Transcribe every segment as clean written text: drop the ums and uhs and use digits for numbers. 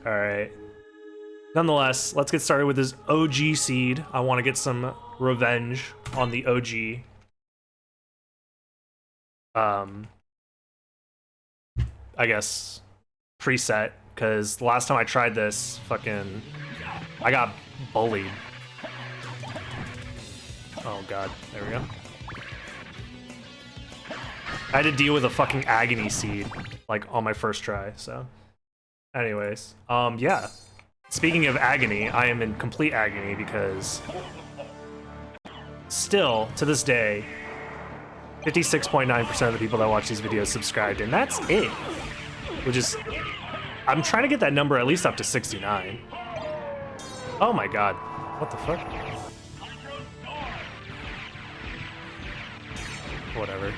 All right. Nonetheless, let's get started with this OG seed. I want to get some revenge on the OG. I guess preset, because the last time I tried this, fucking, I got bullied. Oh god, there we go. I had to deal with a fucking agony seed, like, on my first try, so. Anyways, yeah. Speaking of agony, I am in complete agony because still, to this day, 56.9% of the people that watch these videos subscribed, and that's it. Which is, I'm trying to get that number at least up to 69. Oh my god, what the fuck? Whatever.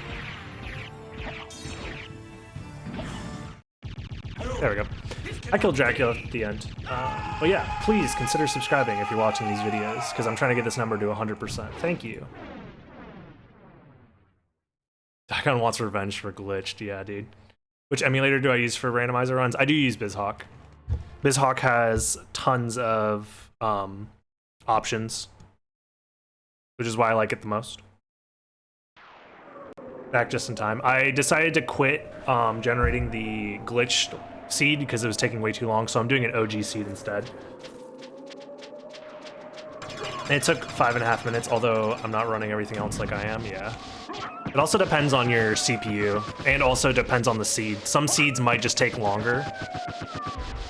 There we go. I killed Dracula at the end. But yeah, please consider subscribing if you're watching these videos, because I'm trying to get this number to 100%. Thank you. Dagon wants revenge for glitched. Yeah, dude. Which emulator do I use for randomizer runs? I do use BizHawk. BizHawk has tons of options, which is why I like it the most. Back just in time. I decided to quit generating the glitched seed because it was taking way too long, so I'm doing an OG seed instead. And it took 5.5 minutes, although I'm not running everything else like I am, yeah. It also depends on your CPU, and also depends on the seed. Some seeds might just take longer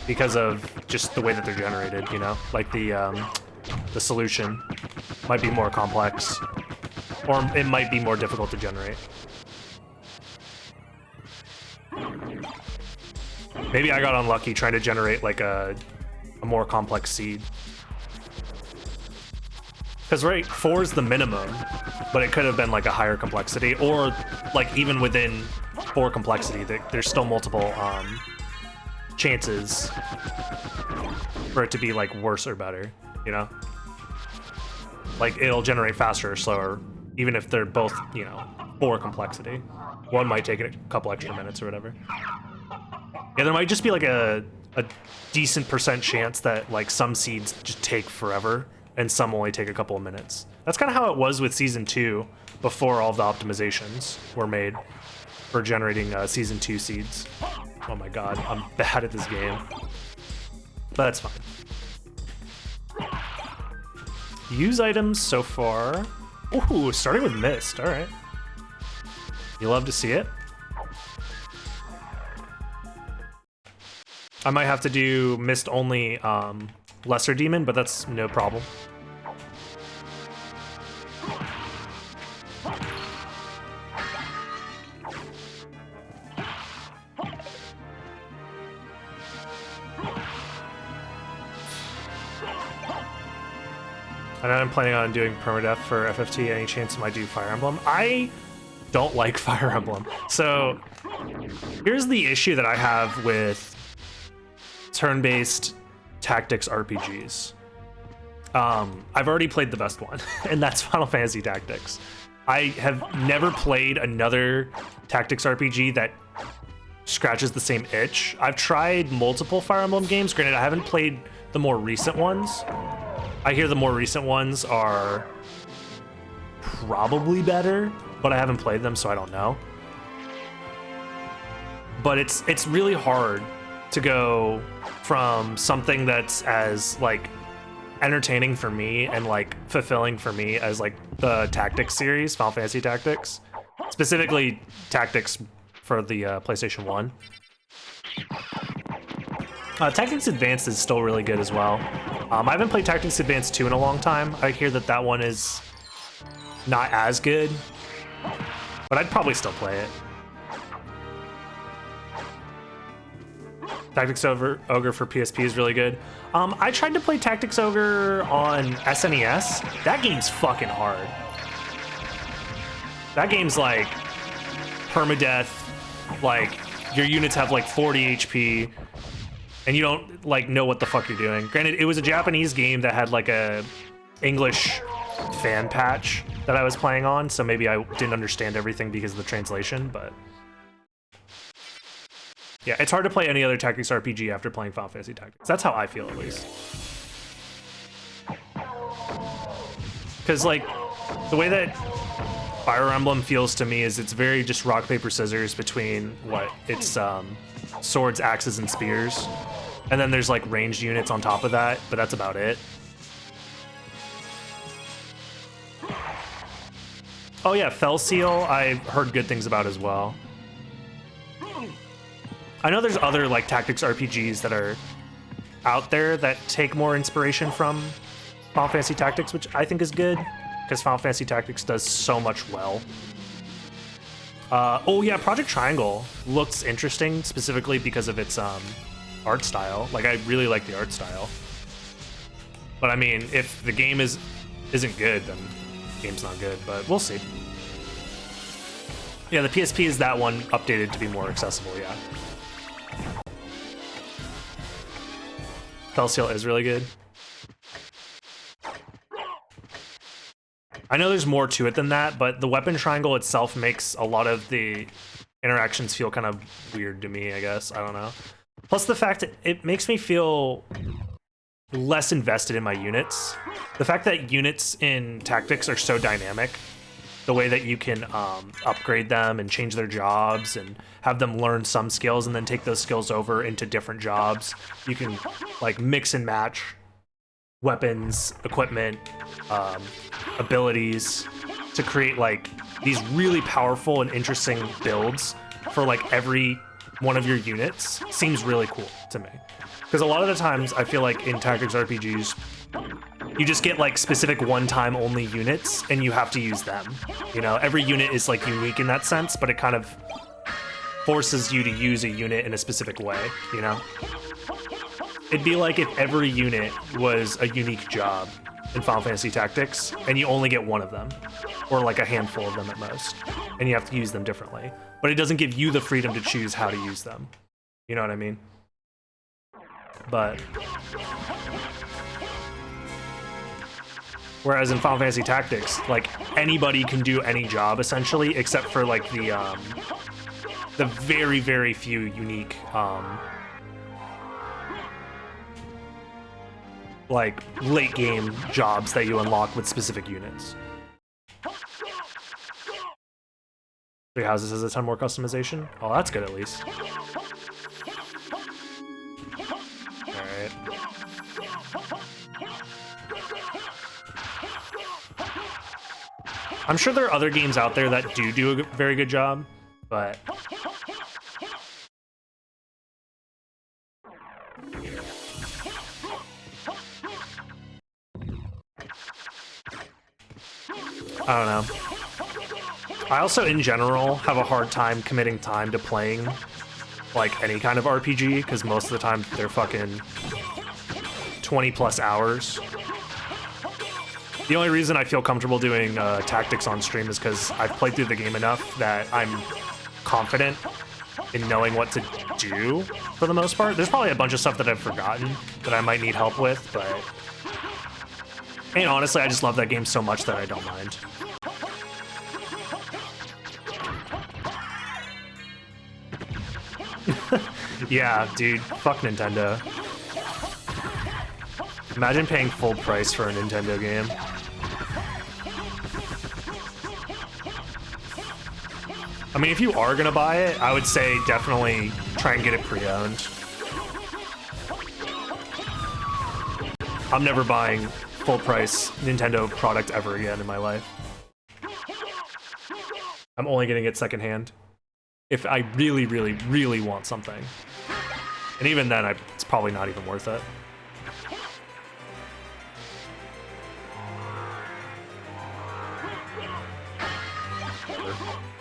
because of just the way that they're generated, you know? Like the solution might be more complex, or it might be more difficult to generate. Maybe I got unlucky trying to generate like a more complex seed. Because right, 4 is the minimum, but it could have been like a higher complexity, or like even within 4 complexity, there's still multiple chances for it to be like worse or better, you know? Like it'll generate faster or slower, even if they're both, you know, 4 complexity. One might take a couple extra minutes or whatever. Yeah, there might just be like a decent % chance that like some seeds just take forever and some only take a couple of minutes. That's kind of how it was with Season 2 before all the optimizations were made for generating Season 2 seeds. Oh my god, I'm bad at this game. But that's fine. Use items so far. Ooh, starting with Mist, alright. You love to see it. I might have to do Mist only Lesser Demon, but that's no problem. I know I'm planning on doing permadeath for FFT. Any chance I might do Fire Emblem? I don't like Fire Emblem. So here's the issue that I have with turn-based tactics RPGs. I've already played the best one, and that's Final Fantasy Tactics. I have never played another tactics RPG that scratches the same itch. I've tried multiple Fire Emblem games. Granted, I haven't played the more recent ones. I hear the more recent ones are probably better, but I haven't played them, so I don't know. But it's really hard to go from something that's as like entertaining for me and like fulfilling for me as like the Tactics series, Final Fantasy Tactics, specifically Tactics for the PlayStation 1. Tactics Advanced is still really good as well. I haven't played Tactics Advanced 2 in a long time. I hear that that one is not as good, but I'd probably still play it. Tactics Ogre for PSP is really good. I tried to play Tactics Ogre on SNES. That game's fucking hard. That game's like permadeath, like your units have like 40 HP, and you don't like know what the fuck you're doing. Granted, it was a Japanese game that had like a English fan patch that I was playing on, so maybe I didn't understand everything because of the translation, but Yeah, it's hard to play any other tactics RPG after playing Final Fantasy Tactics. That's how I feel, at least. Because, like, the way that Fire Emblem feels to me is it's very just rock, paper, scissors between what? It's swords, axes, and spears. And then there's, like, ranged units on top of that, but that's about it. Oh, yeah, Fell Seal, I've heard good things about as well. I know there's other like tactics RPGs that are out there that take more inspiration from Final Fantasy Tactics, which I think is good because Final Fantasy Tactics does so much well. Oh yeah, Project Triangle looks interesting specifically because of its art style. Like I really like the art style. But I mean, if the game isn't good, then the game's not good. But we'll see. Yeah, the PSP is that one updated to be more accessible. Yeah. Fell Seal is really good. I know there's more to it than that, but the weapon triangle itself makes a lot of the interactions feel kind of weird to me, I guess. I don't know. Plus the fact that it makes me feel less invested in my units. The fact that units in Tactics are so dynamic, the way that you can upgrade them and change their jobs and have them learn some skills and then take those skills over into different jobs. You can like mix and match weapons, equipment, abilities to create like these really powerful and interesting builds for like every one of your units. Seems really cool to me. Because a lot of the times I feel like in Tactics RPGs, you just get like specific one-time only units and you have to use them. You know, every unit is like unique in that sense, but it kind of forces you to use a unit in a specific way, you know? It'd be like if every unit was a unique job in Final Fantasy Tactics and you only get one of them, or like a handful of them at most, and you have to use them differently. But it doesn't give you the freedom to choose how to use them. You know what I mean? But whereas in Final Fantasy Tactics, like anybody can do any job essentially, except for like the very, very few unique like late game jobs that you unlock with specific units. Three Houses has a ton more customization. Oh, that's good at least. Alright. I'm sure there are other games out there that do a very good job, but I don't know. I also, in general, have a hard time committing time to playing like any kind of RPG, because most of the time they're fucking 20 plus hours. The only reason I feel comfortable doing tactics on stream is because I've played through the game enough that I'm confident in knowing what to do for the most part. There's probably a bunch of stuff that I've forgotten that I might need help with, but and honestly, I just love that game so much that I don't mind. Yeah, dude, fuck Nintendo. Imagine paying full price for a Nintendo game. I mean, if you are gonna buy it, I would say definitely try and get it pre-owned. I'm never buying full price Nintendo product ever again in my life. I'm only getting it secondhand if I really, really, really want something. And even then, it's probably not even worth it.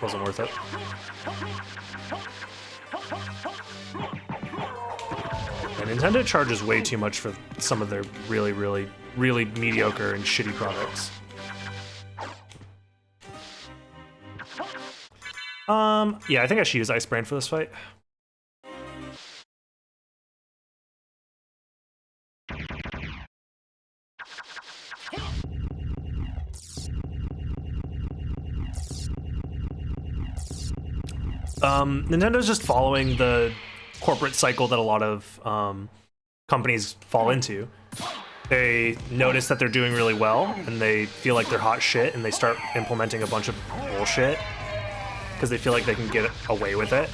Wasn't worth it. And Nintendo charges way too much for some of their really, really, really mediocre and shitty products. Yeah, I think I should use Ice Brand for this fight. Nintendo's just following the corporate cycle that a lot of companies fall into. They notice that they're doing really well and they feel like they're hot shit and they start implementing a bunch of bullshit because they feel like they can get away with it.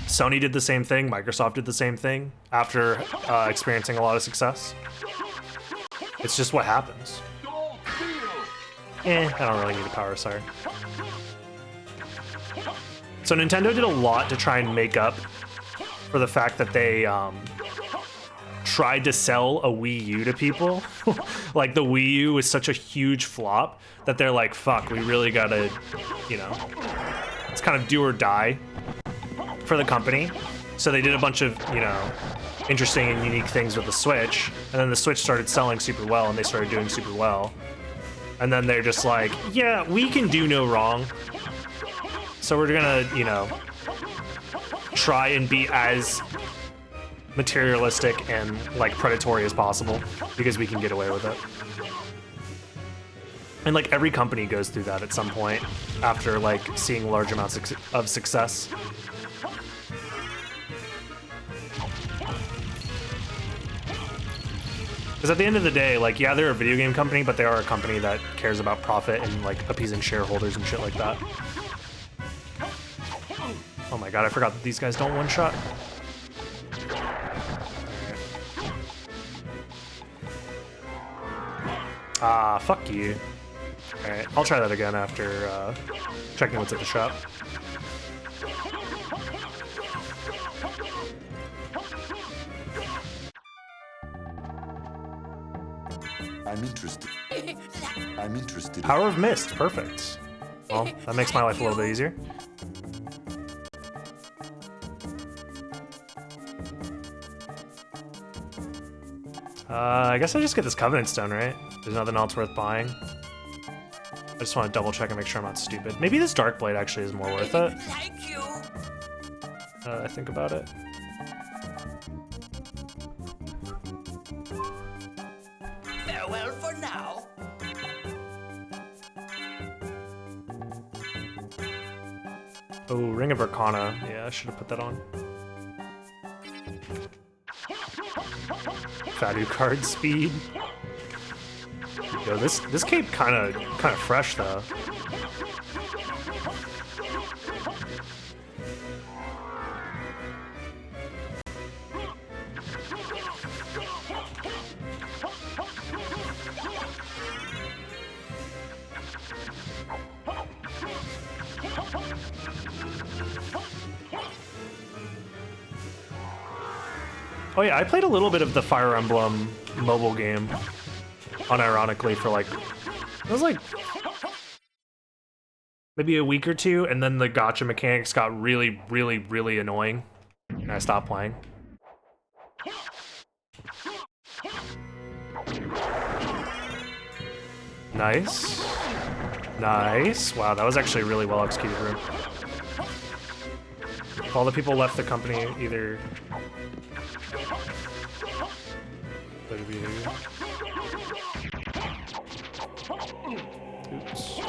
Sony did the same thing, Microsoft did the same thing after experiencing a lot of success. It's just what happens. I don't really need a power, sorry. So Nintendo did a lot to try and make up for the fact that they tried to sell a Wii U to people. Like the Wii U was such a huge flop that they're like, fuck, we really gotta, you know, it's kind of do or die for the company. So they did a bunch of, you know, interesting and unique things with the Switch, and then the Switch started selling super well and they started doing super well. And then they're just like, yeah, we can do no wrong. So we're gonna, you know, try and be as materialistic and like predatory as possible because we can get away with it. And like every company goes through that at some point after like seeing large amounts of success. Because at the end of the day, like, yeah, they're a video game company, but they are a company that cares about profit and like appeasing shareholders and shit like that. Oh my god, I forgot that these guys don't one-shot. Ah, fuck you. Alright, I'll try that again after checking what's at the shop. I'm interested. Power of Mist, perfect. Well, that makes my life a little bit easier. I guess I just get this Covenant Stone, right? There's nothing else worth buying. I just want to double check and make sure I'm not stupid. Maybe this Dark Blade actually is more worth it. Thank you. I think about it. Farewell for now. Oh, Ring of Arcana. Yeah, I should have put that on. Fatu card speed. Yo, this cape kind of fresh though. Oh yeah, I played a little bit of the Fire Emblem mobile game, unironically, for like, it was like maybe a week or two, and then the gacha mechanics got really, really, really annoying, and I stopped playing. Nice. Nice. Wow, that was actually a really well executed room. If all the people left the company, either... Oops.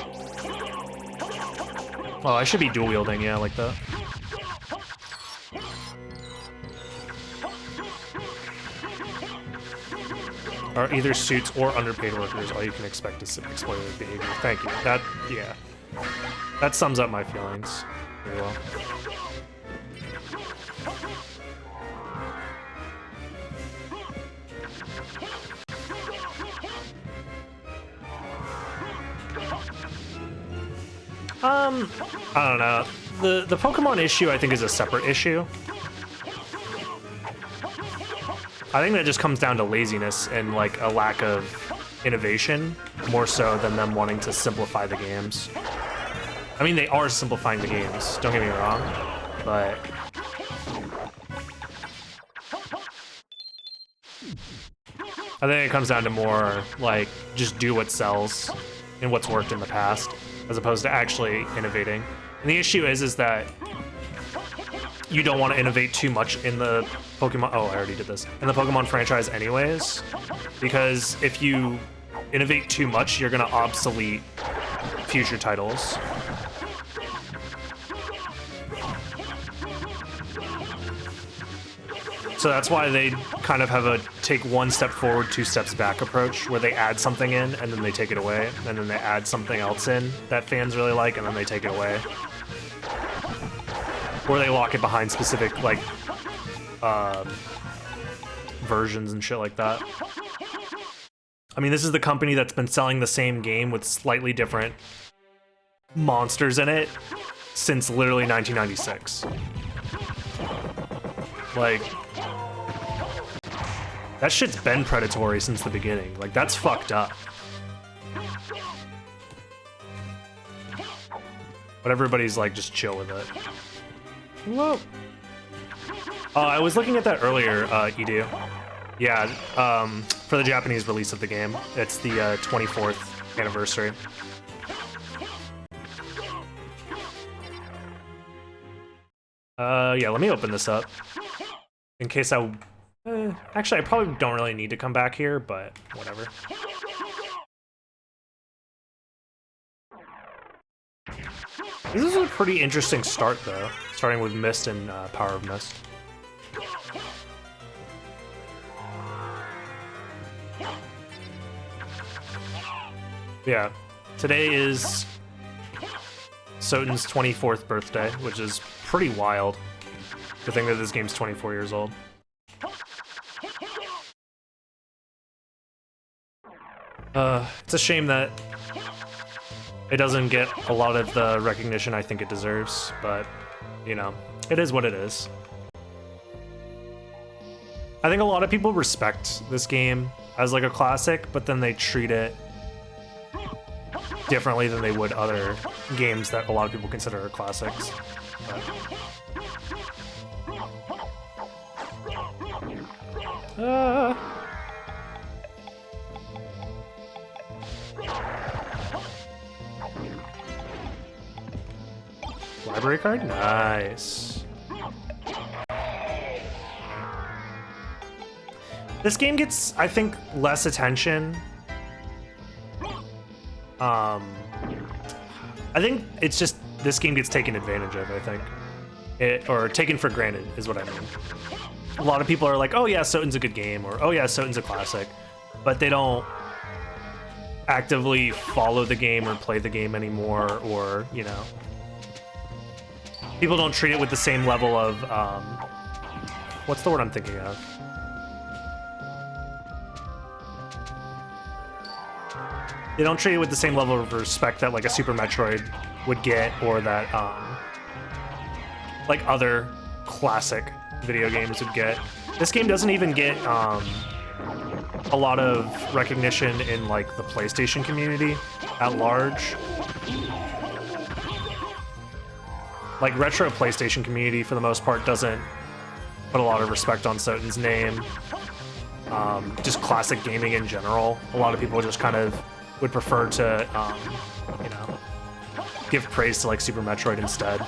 Oh, I should be dual wielding, yeah, like that. Are either suits or underpaid workers all you can expect is exploitative behavior. Thank you. That, yeah. That sums up my feelings very well. I don't know. The Pokemon issue, I think, is a separate issue. I think that just comes down to laziness and like a lack of innovation, more so than them wanting to simplify the games. I mean, they are simplifying the games, don't get me wrong, but I think it comes down to more like just do what sells and what's worked in the past, as opposed to actually innovating. And the issue is that you don't want to innovate too much in the Pokemon, oh, I already did this, in the Pokemon franchise anyways, because if you innovate too much, you're gonna obsolete future titles. So that's why they kind of have a take one step forward, two steps back approach, where they add something in and then they take it away, and then they add something else in that fans really like, and then they take it away. Or they lock it behind specific, like, versions and shit like that. I mean, this is the company that's been selling the same game with slightly different monsters in it since literally 1996. Like, that shit's been predatory since the beginning. Like, that's fucked up. But everybody's like, just chill with it. Whoa. I was looking at that earlier, Edu. Yeah, for the Japanese release of the game. It's the 24th anniversary. Yeah, let me open this up. In case I... actually, I probably don't really need to come back here, but whatever. This is a pretty interesting start, though. Starting with Mist and Power of Mist. Yeah, today is SotN's 24th birthday, which is pretty wild to think that this game's 24 years old. It's a shame that it doesn't get a lot of the recognition I think it deserves, but, you know, it is what it is. I think a lot of people respect this game as like a classic, but then they treat it differently than they would other games that a lot of people consider classics. But... Library card? Nice. This game gets, I think, less attention. I think it's just, this game gets taken advantage of, I think. Or taken for granted, is what I mean. A lot of people are like, oh yeah, SotN's a good game, or oh yeah, SotN's a classic. But they don't actively follow the game or play the game anymore, or, you know. People don't treat it with the same level of, what's the word I'm thinking of? They don't treat it with the same level of respect that like a Super Metroid would get, or that like other classic video games would get. This game doesn't even get a lot of recognition in like the PlayStation community at large. Like retro PlayStation community for the most part doesn't put a lot of respect on SotN's name. Just classic gaming in general. A lot of people just kind of would prefer to, you know, give praise to like Super Metroid instead.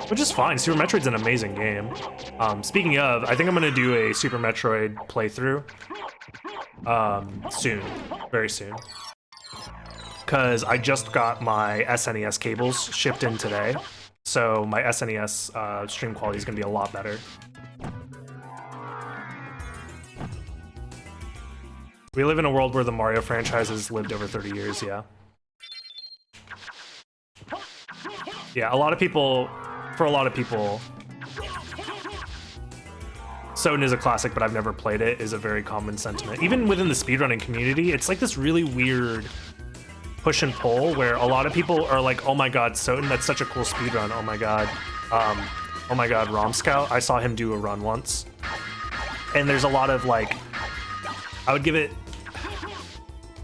Which is fine. Super Metroid's an amazing game. Speaking of, I think I'm gonna do a Super Metroid playthrough soon, very soon. Because I just got my SNES cables shipped in today, so my SNES stream quality is gonna be a lot better. We live in a world where the Mario franchise has lived over 30 years, yeah. Yeah, a lot of people, for a lot of people, SotN is a classic, but I've never played it, is a very common sentiment. Even within the speedrunning community, it's like this really weird push and pull where a lot of people are like, oh my god, SotN, that's such a cool speedrun, oh my god, Rom Scout, I saw him do a run once. And there's a lot of like, I would give it,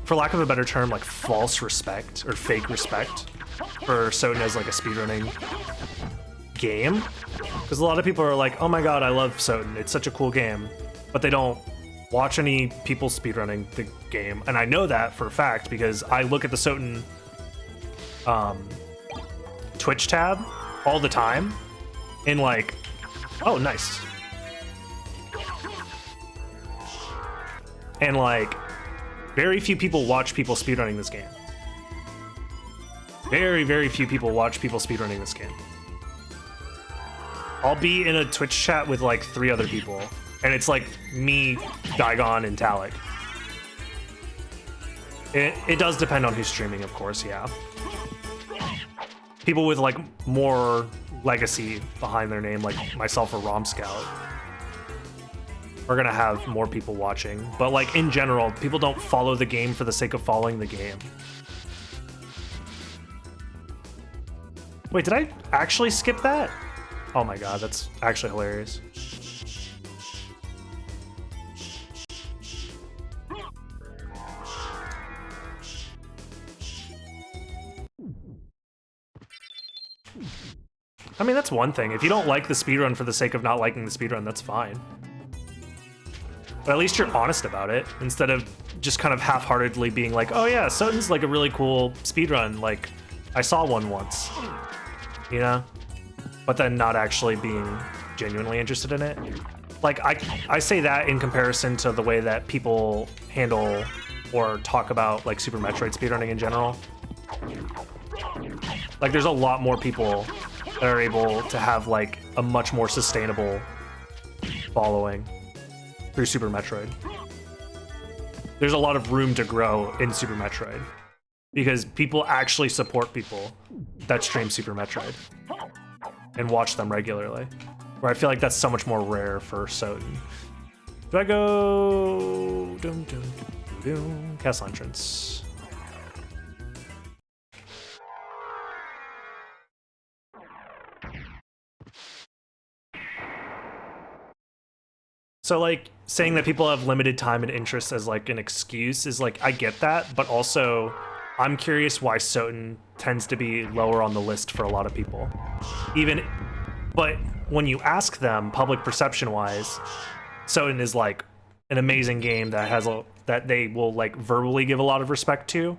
for lack of a better term, like false respect or fake respect for SotN as like a speedrunning game. Because a lot of people are like, oh my god, I love SotN, it's such a cool game. But they don't watch any people speedrunning the game. And I know that for a fact because I look at the SotN Twitch tab all the time and like, oh, nice. And like, very few people watch people speedrunning this game. Very, very few people watch people speedrunning this game. I'll be in a Twitch chat with like 3 other people, and it's like me, Daigon, and Talik. It does depend on who's streaming, of course, yeah. People with like more legacy behind their name, like myself or Rom Scout, are gonna have more people watching. But like in general, people don't follow the game for the sake of following the game. Wait, did I actually skip that? Oh my god, that's actually hilarious. I mean, that's one thing. If you don't like the speedrun for the sake of not liking the speedrun, that's fine. But at least you're honest about it, instead of just kind of half-heartedly being like, oh yeah, SotN's like a really cool speedrun, like, I saw one once. You know? But then not actually being genuinely interested in it. Like, I say that in comparison to the way that people handle or talk about, like, Super Metroid speedrunning in general. Like, there's a lot more people that are able to have, like, a much more sustainable following through Super Metroid. There's a lot of room to grow in Super Metroid because people actually support people that stream Super Metroid and watch them regularly, where I feel like that's so much more rare for SotN. Do I go... Castle entrance. So, like, saying that people have limited time and interest as, like, an excuse is, like, I get that, but also, I'm curious why SotN tends to be lower on the list for a lot of people. But when you ask them, public perception-wise, SotN is, like, an amazing game that has that they will, like, verbally give a lot of respect to,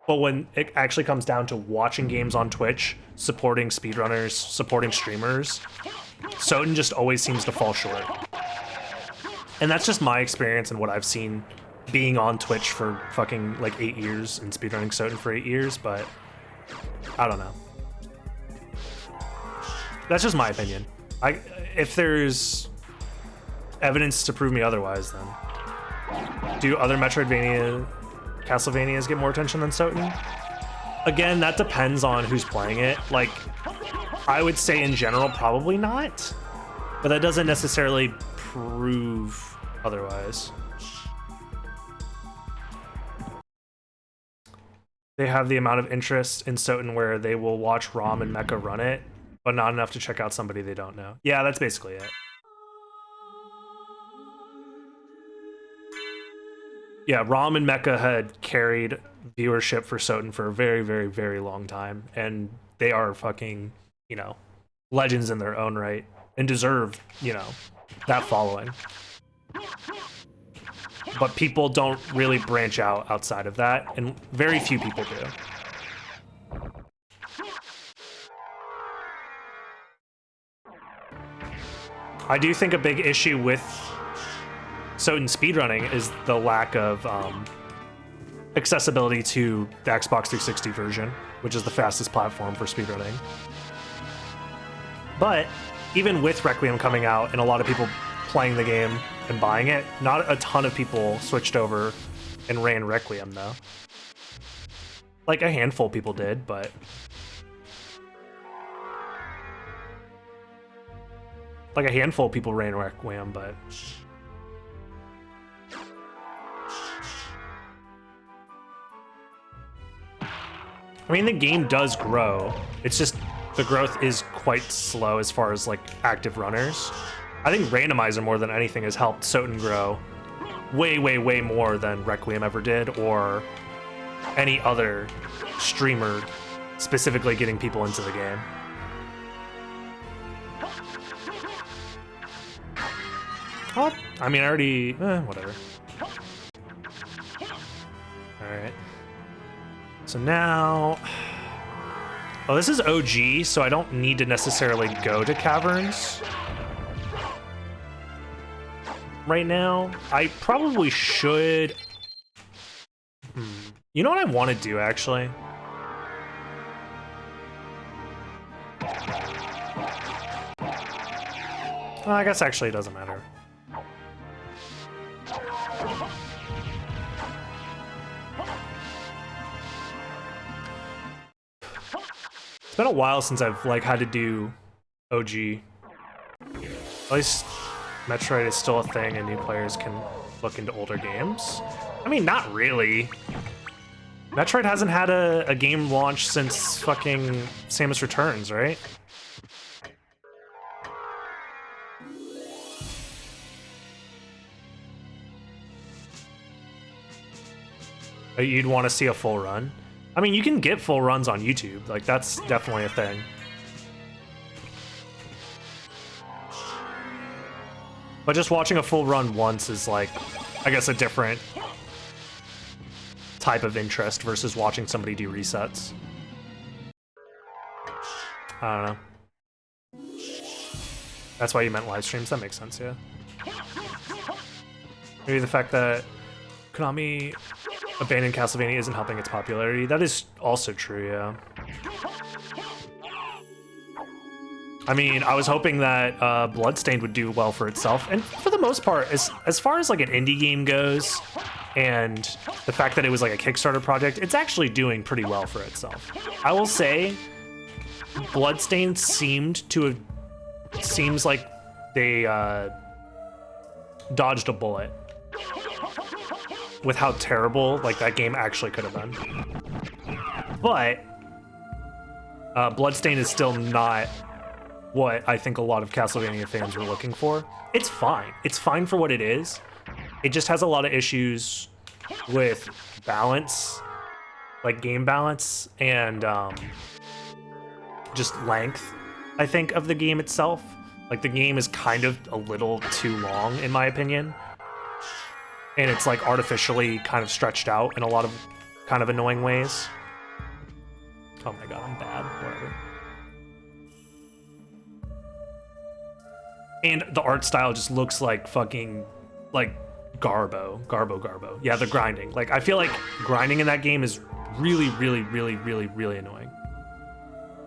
but when it actually comes down to watching games on Twitch, supporting speedrunners, supporting streamers, SotN just always seems to fall short. And that's just my experience and what I've seen being on Twitch for fucking like 8 years and speedrunning SotN for 8 years, but I don't know. That's just my opinion. If there's evidence to prove me otherwise, then do other Metroidvania, Castlevanias get more attention than SotN? Again, that depends on who's playing it. Like, I would say in general, probably not, but that doesn't necessarily prove otherwise. They have the amount of interest in SotN where they will watch Rom and Mecha run it, but not enough to check out somebody they don't know. Yeah, that's basically it. Yeah, Rom and Mecha had carried viewership for SotN for a very, very, very long time, and they are fucking, you know, legends in their own right, and deserve, you know, that following. But people don't really branch out outside of that, and very few people do. I do think a big issue with SotN speedrunning is the lack of accessibility to the Xbox 360 version, which is the fastest platform for speedrunning. But even with Requiem coming out and a lot of people playing the game and buying it, not a ton of people switched over and ran Requiem, though. Like, a handful of people did, but... Like, a handful of people ran Requiem, but... I mean, the game does grow. It's just the growth is quite slow as far as, like, active runners. I think Randomizer, more than anything, has helped SotN grow way, way, way more than Requiem ever did, or any other streamer specifically getting people into the game. Oh, I mean, I already... whatever. Alright. So now... Oh, this is OG, so I don't need to necessarily go to Caverns right now. I probably should... You know what I want to do, actually? Well, I guess actually it doesn't matter. It's been a while since I've like had to do OG. At least Metroid is still a thing and new players can look into older games. I mean, not really. Metroid hasn't had a game launch since fucking Samus Returns, right? You'd want to see a full run? I mean, you can get full runs on YouTube. Like, that's definitely a thing. But just watching a full run once is like, I guess, a different type of interest versus watching somebody do resets. I don't know. That's why you meant live streams. That makes sense, yeah. Maybe the fact that Konami abandoned Castlevania isn't helping its popularity. That is also true, yeah. I mean, I was hoping that Bloodstained would do well for itself, and for the most part, as far as like an indie game goes, and the fact that it was like a Kickstarter project, it's actually doing pretty well for itself. I will say, Bloodstained seems like they dodged a bullet with how terrible like that game actually could have been. But Bloodstained is still not what I think a lot of Castlevania fans were looking for. It's fine. It's fine for what it is. It just has a lot of issues with balance, like game balance, and just length, I think, of the game itself. Like, the game is kind of a little too long, in my opinion. And it's like artificially kind of stretched out in a lot of kind of annoying ways. Oh my god, I'm bad. Whatever. And the art style just looks like fucking, like, Garbo. Yeah, the grinding. Like, I feel like grinding in that game is really, really, really, really, really annoying.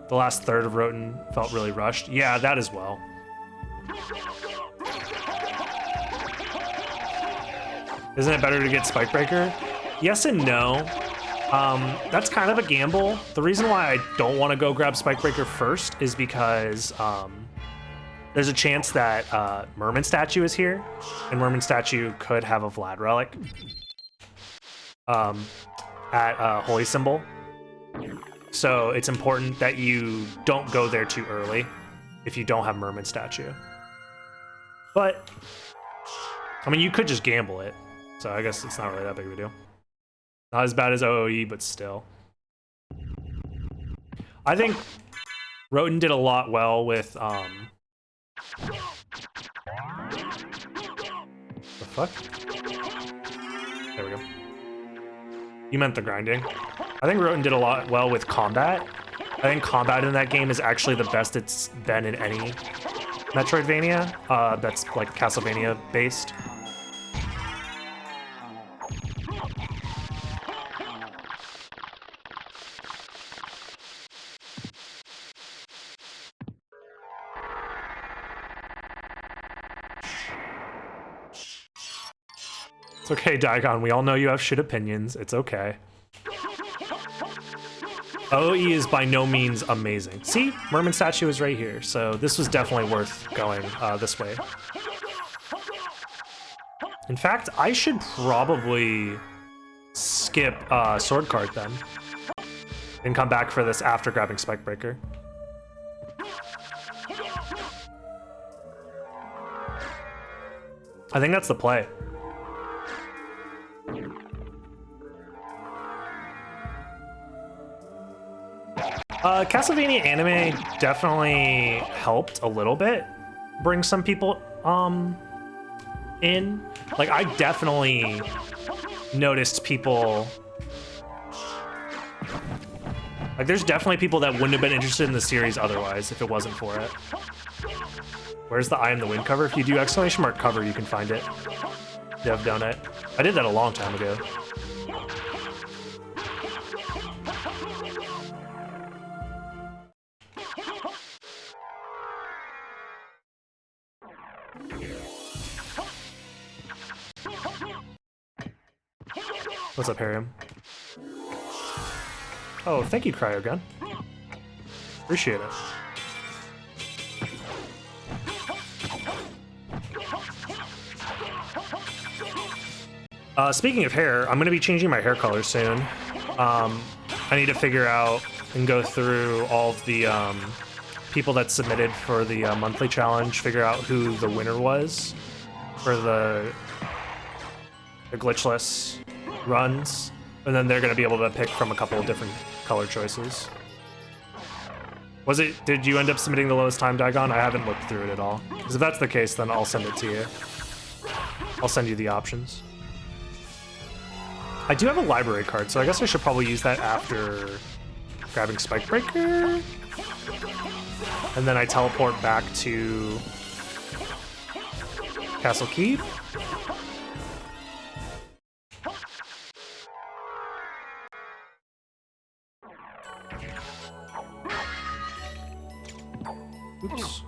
The last third of Roten felt really rushed. Yeah, that as well. Isn't it better to get Spike Breaker? Yes and no. That's kind of a gamble. The reason why I don't want to go grab Spike Breaker first is because there's a chance that Merman Statue is here, and Merman Statue could have a Vlad Relic at Holy Symbol. So it's important that you don't go there too early if you don't have Merman Statue. But, I mean, you could just gamble it. So I guess it's not really that big of a deal. Not as bad as OOE, but still. I think Roten did a lot well with, the fuck? There we go. You meant the grinding. I think Roten did a lot well with combat. I think combat in that game is actually the best it's been in any Metroidvania that's like Castlevania based. It's okay, Daigon. We all know you have shit opinions. It's okay. OE is by no means amazing. See? Merman Statue is right here, so this was definitely worth going this way. In fact, I should probably skip Sword Card then. And come back for this after grabbing Spike Breaker. I think that's the play. Castlevania anime definitely helped a little bit bring some people in. Like, I definitely noticed people, like, there's definitely people that wouldn't have been interested in the series otherwise if it wasn't for it. Where's the I Am the Wind cover? If you do ! cover, you can find it. Dev Donut. I did that a long time ago. What's up, Harrium? Oh, thank you, Cryogun. Appreciate it. Speaking of hair, I'm going to be changing my hair color soon. I need to figure out and go through all of the people that submitted for the monthly challenge, figure out who the winner was for the glitchless runs, and then they're going to be able to pick from a couple of different color choices. Did you end up submitting the lowest time, Dagon? I haven't looked through it at all. Because if that's the case, then I'll send it to you. I'll send you the options. I do have a library card, so I guess I should probably use that after grabbing Spike Breaker. And then I teleport back to Castle Keep. Oops.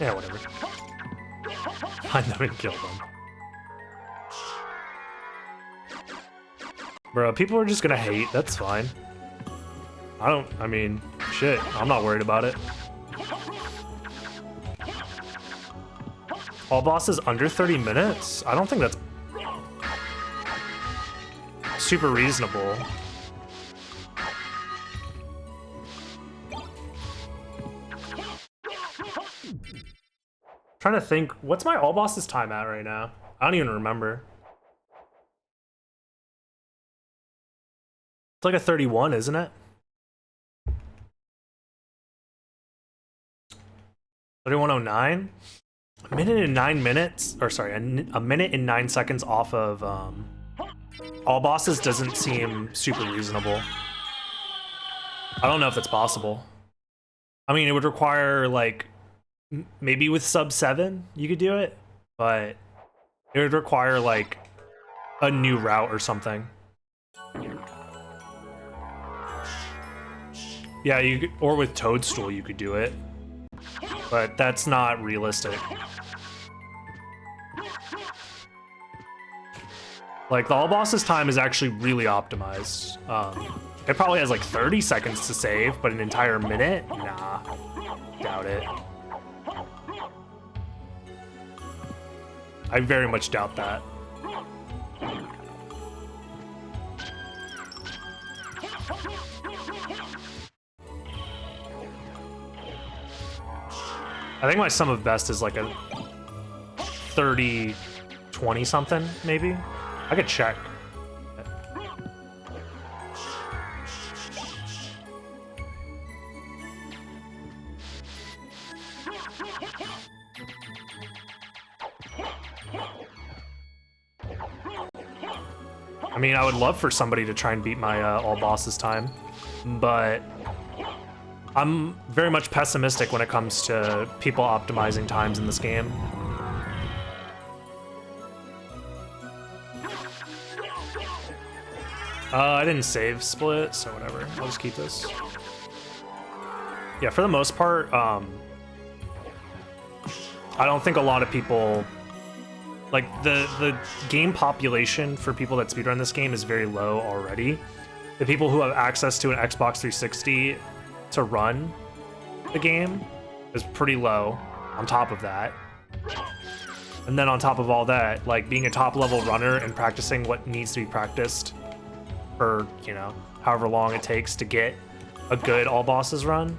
Yeah, whatever. Find them and kill them. Bro, people are just gonna hate. That's fine. I mean, shit. I'm not worried about it. All bosses under 30 minutes? I don't think that's super reasonable. Trying to think, what's my all bosses time at right now? I don't even remember. It's like a 31, isn't it? 31:09? A minute and 9 minutes, or sorry, a minute and 9 seconds off of all bosses doesn't seem super reasonable. I don't know if that's possible. I mean, it would require like, maybe with sub 7 you could do it, but it would require like a new route or something. Yeah, you could, or with Toadstool you could do it, but that's not realistic. Like the all bosses time is actually really optimized. It probably has like 30 seconds to save, but an entire minute? Nah, doubt it. I very much doubt that. I think my sum of best is like a 30, 20 something, maybe? I could check. I mean, I would love for somebody to try and beat my all bosses time, but I'm very much pessimistic when it comes to people optimizing times in this game. I didn't save split, so whatever. I'll just keep this. Yeah, for the most part, I don't think a lot of people... Like, the game population for people that speedrun this game is very low already. The people who have access to an Xbox 360 to run the game is pretty low on top of that. And then on top of all that, like, being a top-level runner and practicing what needs to be practiced for, you know, however long it takes to get a good all bosses run.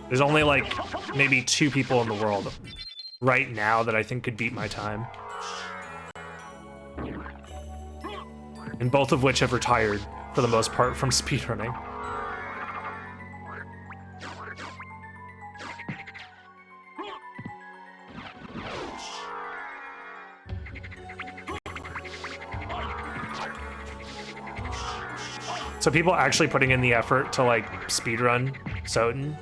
There's only, like, maybe 2 people in the world right now that I think could beat my time. And both of which have retired, for the most part, from speedrunning. So people actually putting in the effort to, like, speedrun SotN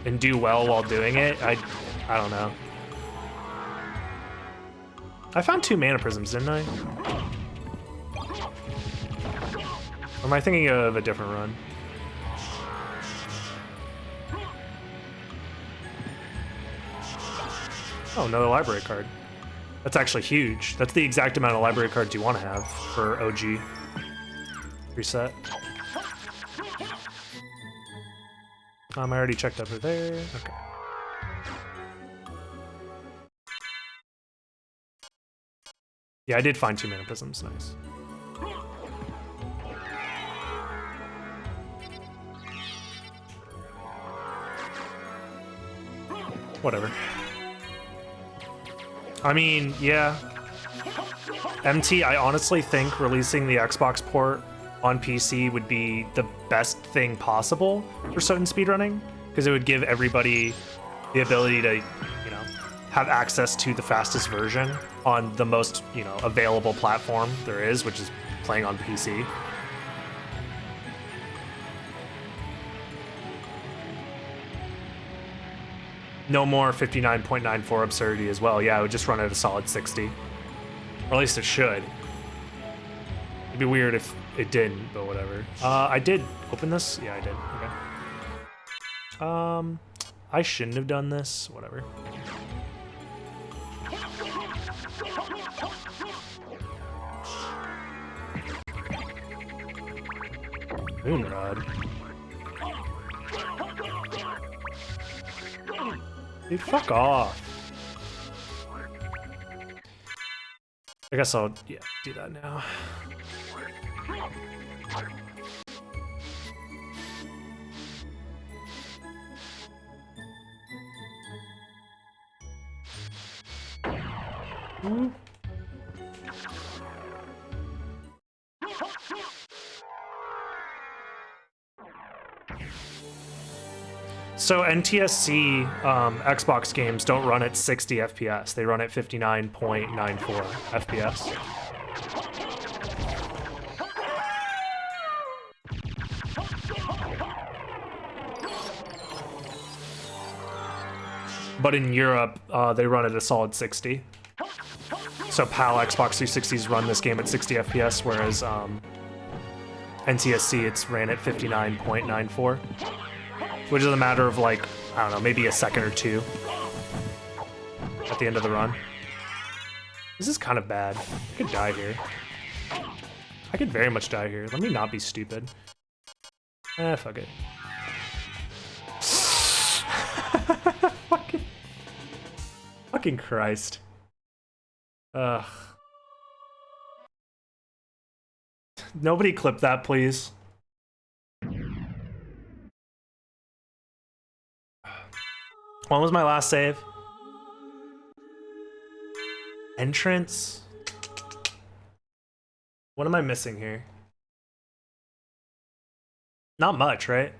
and do well while doing it, I don't know. I found 2 mana prisms, didn't I? Or am I thinking of a different run? Oh, another library card. That's actually huge. That's the exact amount of library cards you want to have for OG. Reset. I already checked over there. Okay. Yeah, I did find 2 mana prisms. Nice. Whatever. I mean, yeah. MT, I honestly think releasing the Xbox port on PC would be the best thing possible for SotN speedrunning, because it would give everybody the ability to, you know, have access to the fastest version on the most, you know, available platform there is, which is playing on PC. No more 59.94 absurdity as well. Yeah, it would just run at a solid 60. Or at least it should. It'd be weird if it didn't, but whatever. I did open this? Yeah, I did. Okay. I shouldn't have done this. Whatever. Moonrod. Dude, fuck off. I guess I'll, yeah, do that now. So NTSC Xbox games don't run at 60 FPS. They run at 59.94 FPS. But in Europe, they run at a solid 60. So PAL Xbox 360s run this game at 60 FPS, whereas NTSC, it's ran at 59.94. Which is a matter of, like, I don't know, maybe a second or two at the end of the run. This is kind of bad. I could die here. I could very much die here. Let me not be stupid. Fuck it. Fucking Christ. Ugh. Nobody clip that, please. When was my last save? Entrance? What am I missing here? Not much, right?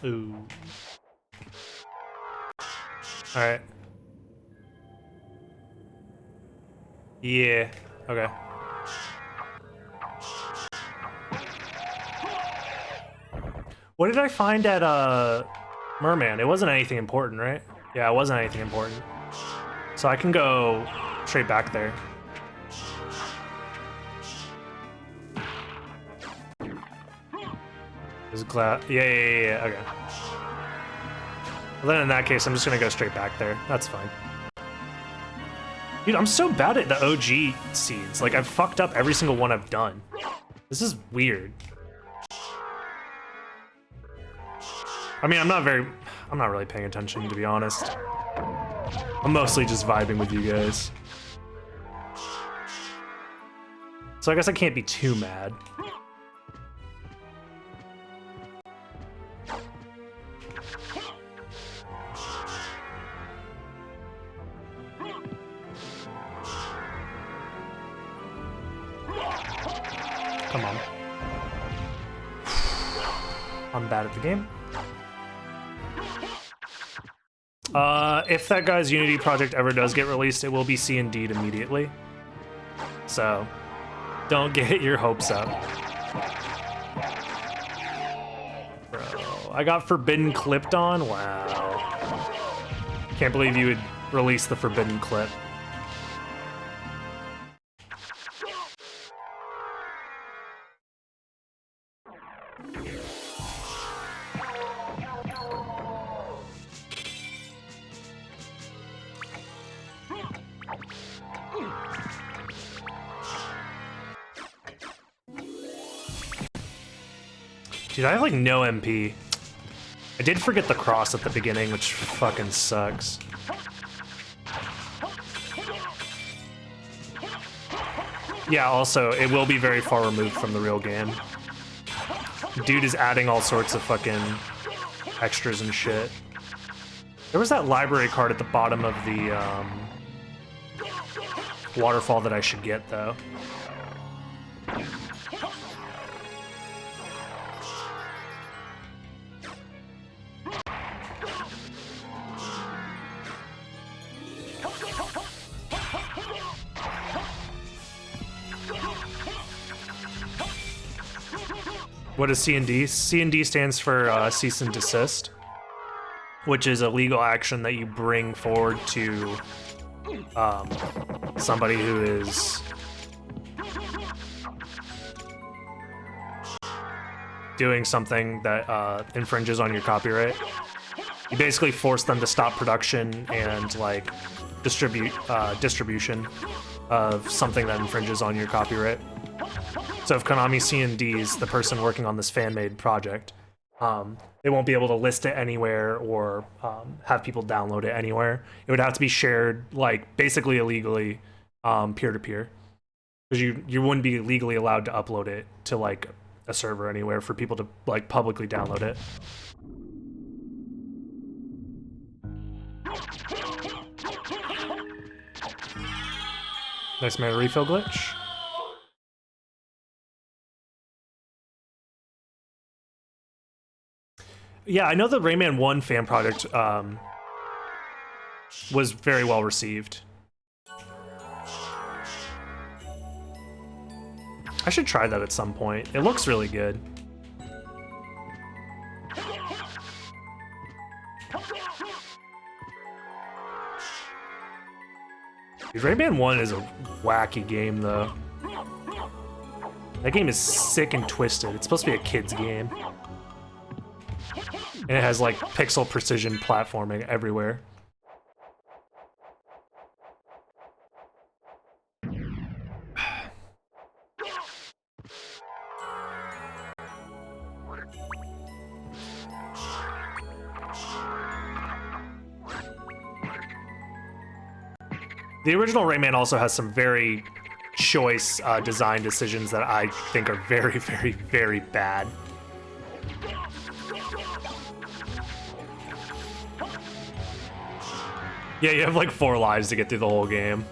Ooh. Alright. Yeah, okay. What did I find at Merman? It wasn't anything important, right? Yeah, it wasn't anything important. So I can go straight back there. There's glass. Yeah, okay. Well, then in that case, I'm just gonna go straight back there. That's fine. Dude, I'm so bad at the OG seeds. Like, I've fucked up every single one I've done. This is weird. I mean, I'm not really paying attention, to be honest. I'm mostly just vibing with you guys. So I guess I can't be too mad. Come on. I'm bad at the game. If that guy's Unity project ever does get released, it will be C&D'd immediately. So, don't get your hopes up. Bro, I got Forbidden clipped on? Wow. Can't believe you would release the Forbidden clip. Dude, I have like no MP. I did forget the cross at the beginning, which fucking sucks. Yeah, also, it will be very far removed from the real game. Dude is adding all sorts of fucking extras and shit. There was that library card at the bottom of the waterfall that I should get, though. What is C&D? C&D stands for cease and desist, which is a legal action that you bring forward to somebody who is doing something that infringes on your copyright. You basically force them to stop production and like distribution of something that infringes on your copyright. So if Konami C&Ds the person working on this fan-made project, they won't be able to list it anywhere or have people download it anywhere. It would have to be shared, like, basically illegally, peer-to-peer. Because you wouldn't be legally allowed to upload it to, like, a server anywhere for people to, like, publicly download it. Nice mana refill glitch. Yeah, I know the Rayman 1 fan project was very well received. I should try that at some point. It looks really good. Dude, Rayman 1 is a wacky game, though. That game is sick and twisted. It's supposed to be a kid's game. And it has like pixel precision platforming everywhere. The original Rayman also has some very choice design decisions that I think are very, very, very bad. Yeah, you have like 4 lives to get through the whole game.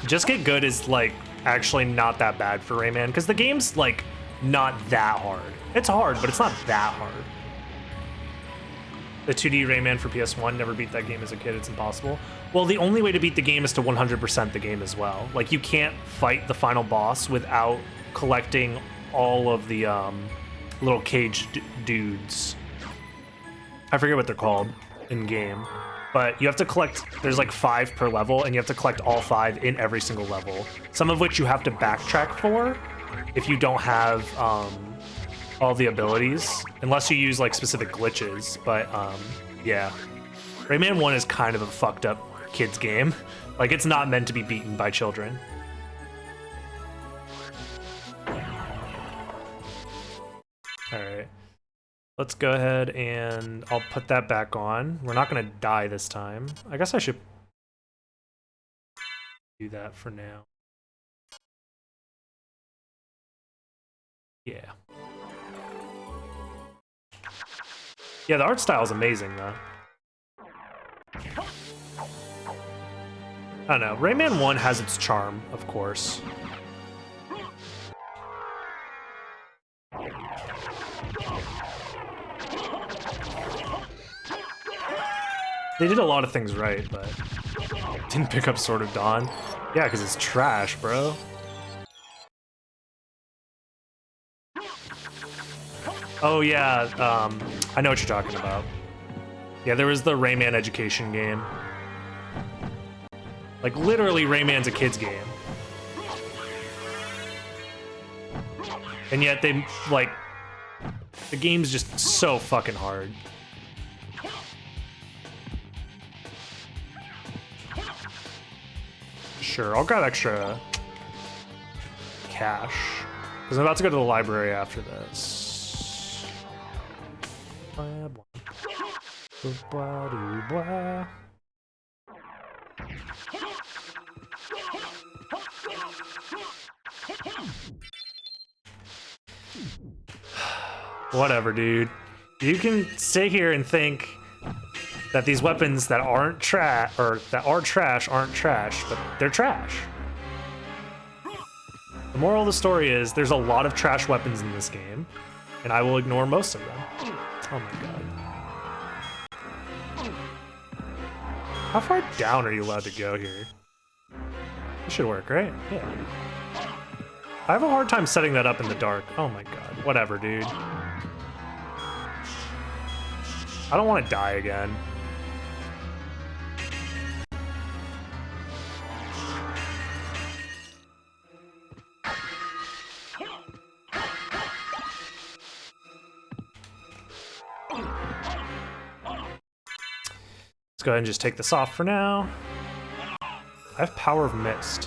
Just Get Good is like actually not that bad for Rayman because the game's like not that hard. It's hard, but it's not that hard. The 2D Rayman for PS1, never beat that game as a kid, it's impossible. Well, the only way to beat the game is to 100% the game as well. Like, you can't fight the final boss without collecting all of the little cage dudes. I forget what they're called in game, but you have to collect, there's like 5 per level, and you have to collect all 5 in every single level. Some of which you have to backtrack for if you don't have all the abilities, unless you use like specific glitches, but yeah. Rayman 1 is kind of a fucked up kid's game. Like, it's not meant to be beaten by children. Alright. Let's go ahead and I'll put that back on. We're not gonna die this time. I guess I should do that for now. Yeah. Yeah, the art style is amazing, though. I don't know. Rayman 1 has its charm, of course. They did a lot of things right, but didn't pick up Sword of Dawn. Yeah, because it's trash, bro. Oh yeah, I know what you're talking about. Yeah, there was the Rayman education game. Like, literally, Rayman's a kid's game. And yet they, like, the game's just so fucking hard. Sure, I'll grab extra cash. Because I'm about to go to the library after this. Blah, blah. Blah, doo, blah. Whatever, dude. You can sit here and think that these weapons that aren't trash or that are trash aren't trash, but they're trash. The moral of the story is there's a lot of trash weapons in this game, and I will ignore most of them. Oh my god. How far down are you allowed to go here? This should work, right? Yeah. I have a hard time setting that up in the dark. Oh my god. Whatever, dude. I don't want to die again. Let's go ahead and just take this off for now. I have Power of Mist.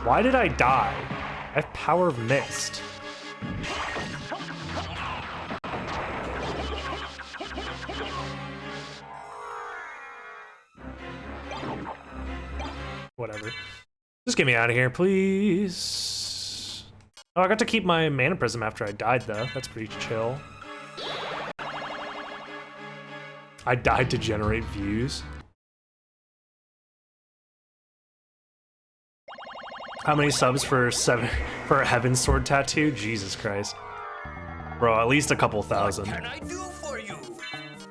Why did I die? I have Power of Mist. Whatever. Just get me out of here, please. Oh, I got to keep my Mana Prism after I died, though. That's pretty chill. I died to generate views. How many subs for for a Heaven Sword tattoo? Jesus Christ. Bro, at least a couple thousand. What can I do for you?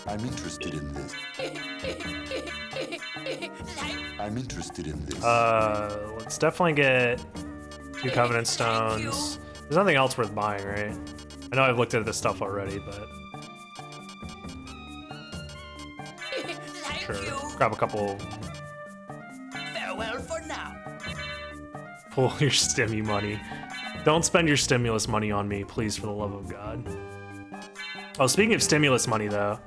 I'm interested in this. I'm interested in this. Let's definitely get 2 Covenant Stones. There's nothing else worth buying, right? I know I've looked at this stuff already, but sure. Grab a couple. Farewell for now. Pull your stimmy money. Don't spend your stimulus money on me, please, for the love of God. Oh, speaking of stimulus money, though.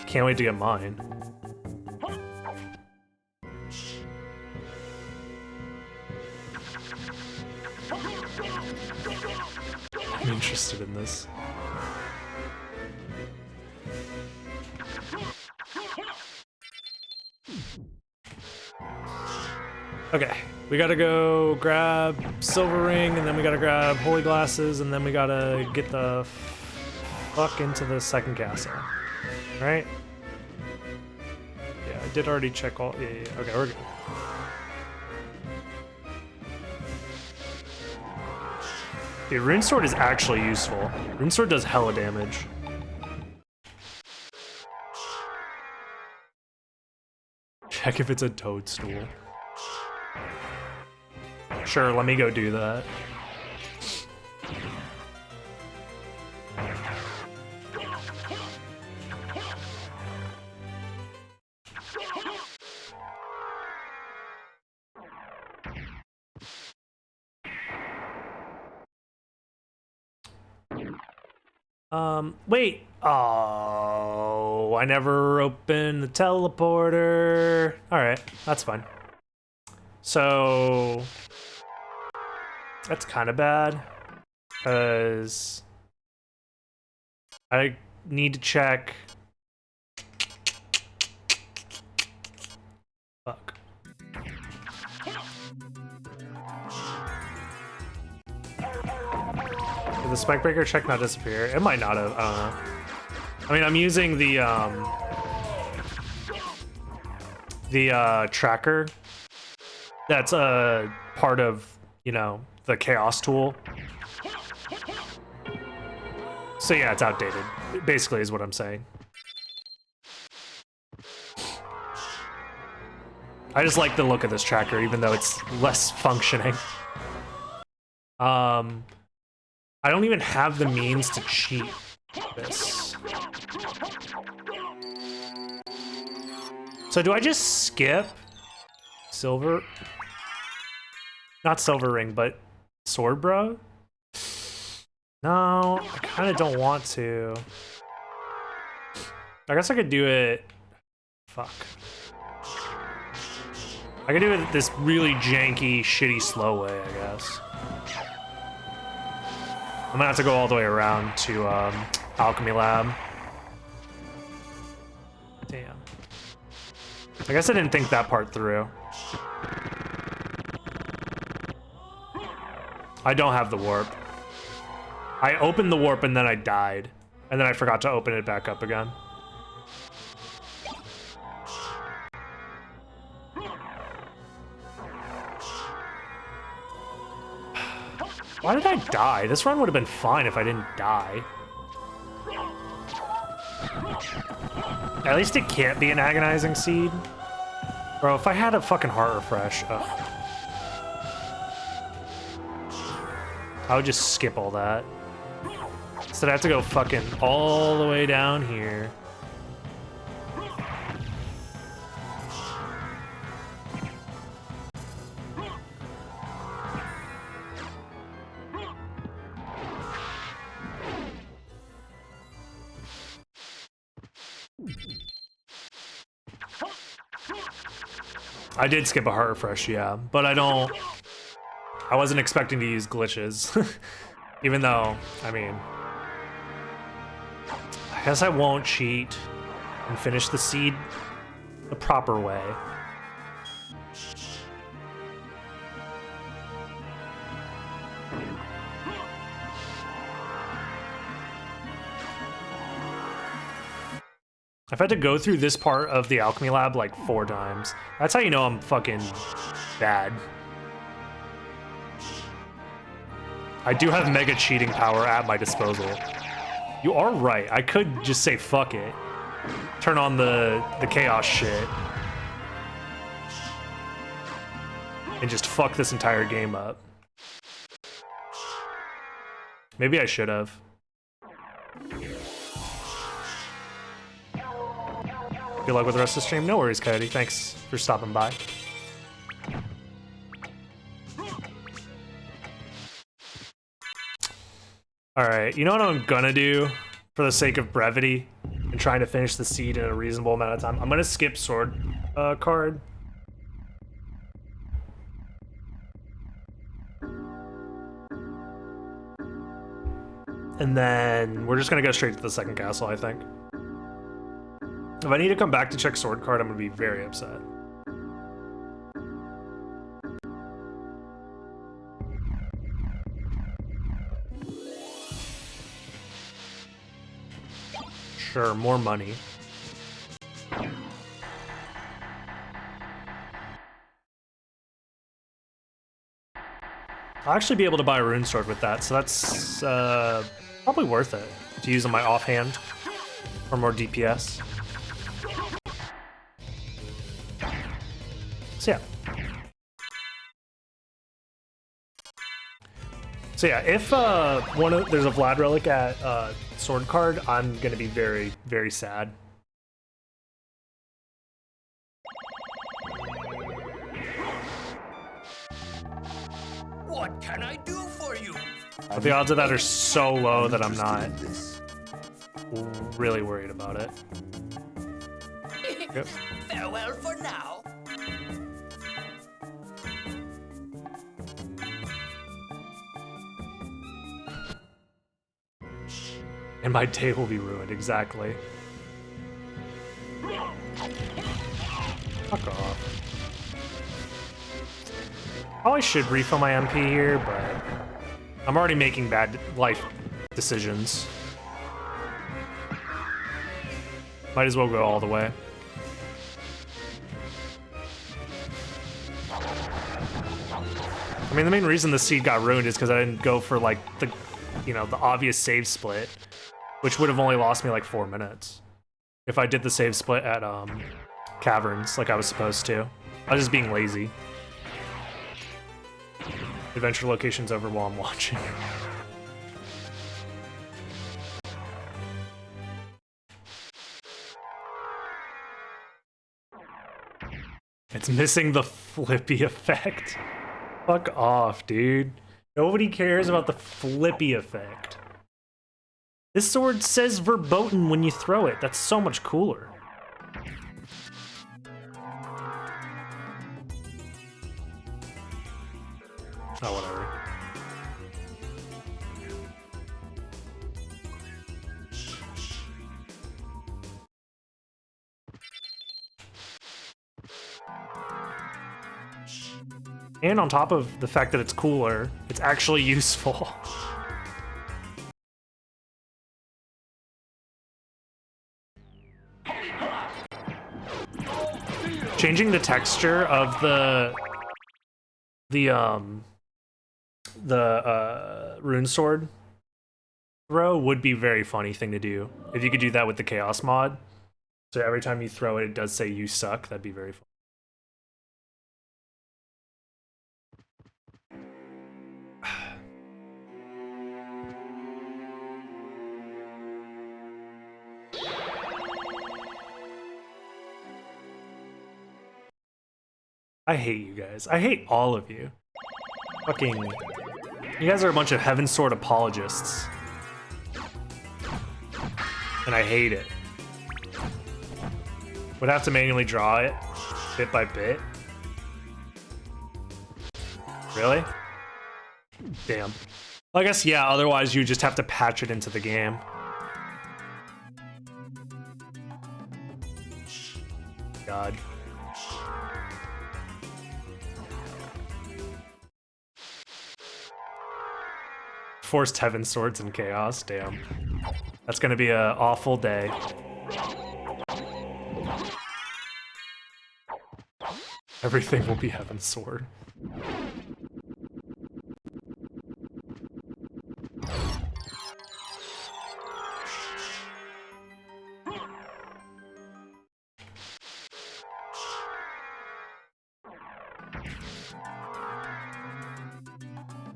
Can't wait to get mine. I'm interested in this. Okay, we gotta go grab Silver Ring, and then we gotta grab Holy Glasses, and then we gotta get the fuck into the second castle. Right? Yeah, I did already check all. Yeah. Okay, we're good. Dude, Rune Sword is actually useful. Rune Sword does hella damage. Check if it's a toadstool. Sure, let me go do that. Wait. Oh, I never opened the teleporter. All right, that's fine. So that's kind of bad because I need to check. Fuck. Did the spike breaker check not disappear? It might not have. I don't know. I mean, I'm using the tracker. That's a part of, you know, the chaos tool. So yeah, it's outdated. Basically, is what I'm saying. I just like the look of this tracker, even though it's less functioning. I don't even have the means to cheat this. So do I just skip silver? Not silver ring, but sword bro? No, I kind of don't want to. I guess I could do it. Fuck. I could do it this really janky, shitty, slow way, I guess. I'm gonna have to go all the way around to Alchemy Lab. Damn. I guess I didn't think that part through. I don't have the warp. I opened the warp and then I died. And then I forgot to open it back up again. Why did I die? This run would have been fine if I didn't die. At least it can't be an agonizing seed. Bro, if I had a fucking heart refresh, ugh. I would just skip all that. Instead I have to go fucking all the way down here. I did skip a heart refresh, yeah, but I wasn't expecting to use glitches. Even though, I mean, I guess I won't cheat and finish the seed the proper way. I've had to go through this part of the Alchemy Lab like 4 times. That's how you know I'm fucking bad. I do have mega cheating power at my disposal. You are right. I could just say fuck it. Turn on the chaos shit. And just fuck this entire game up. Maybe I should have. Good luck with the rest of the stream. No worries, Coyote. Thanks for stopping by. Alright, you know what I'm gonna do for the sake of brevity and trying to finish the seed in a reasonable amount of time? I'm gonna skip sword card. And then we're just gonna go straight to the second castle, I think. If I need to come back to check sword card, I'm gonna be very upset. Sure, more money. I'll actually be able to buy a rune sword with that, so that's probably worth it to use on my offhand for more DPS. So yeah, if there's a Vlad relic at sword card, I'm gonna be very, very sad. What can I do for you? But the odds of that are so low that I'm not really worried about it. Yep. Farewell for now. And my day will be ruined, exactly. Fuck off. Probably should refill my MP here, but I'm already making bad life decisions. Might as well go all the way. I mean, the main reason the seed got ruined is because I didn't go for like the obvious save split, which would have only lost me like 4 minutes if I did the save split at caverns like I was supposed to. I was just being lazy. Adventure location's over while I'm watching. It's missing the flippy effect. Fuck off, dude. Nobody cares about the flippy effect. This sword says verboten when you throw it. That's so much cooler. Oh, whatever. And on top of the fact that it's cooler, it's actually useful. Changing the texture of the rune sword throw would be a very funny thing to do. If you could do that with the chaos mod. So every time you throw it, it does say you suck. That'd be very fun. I hate you guys. I hate all of you. Fucking... You guys are a bunch of Heaven Sword apologists. And I hate it. Would have to manually draw it, bit by bit. Really? Damn. Well, I guess, yeah, otherwise you just have to patch it into the game. God. Forced Heaven Swords and Chaos, damn. That's gonna be an awful day. Everything will be Heaven Sword.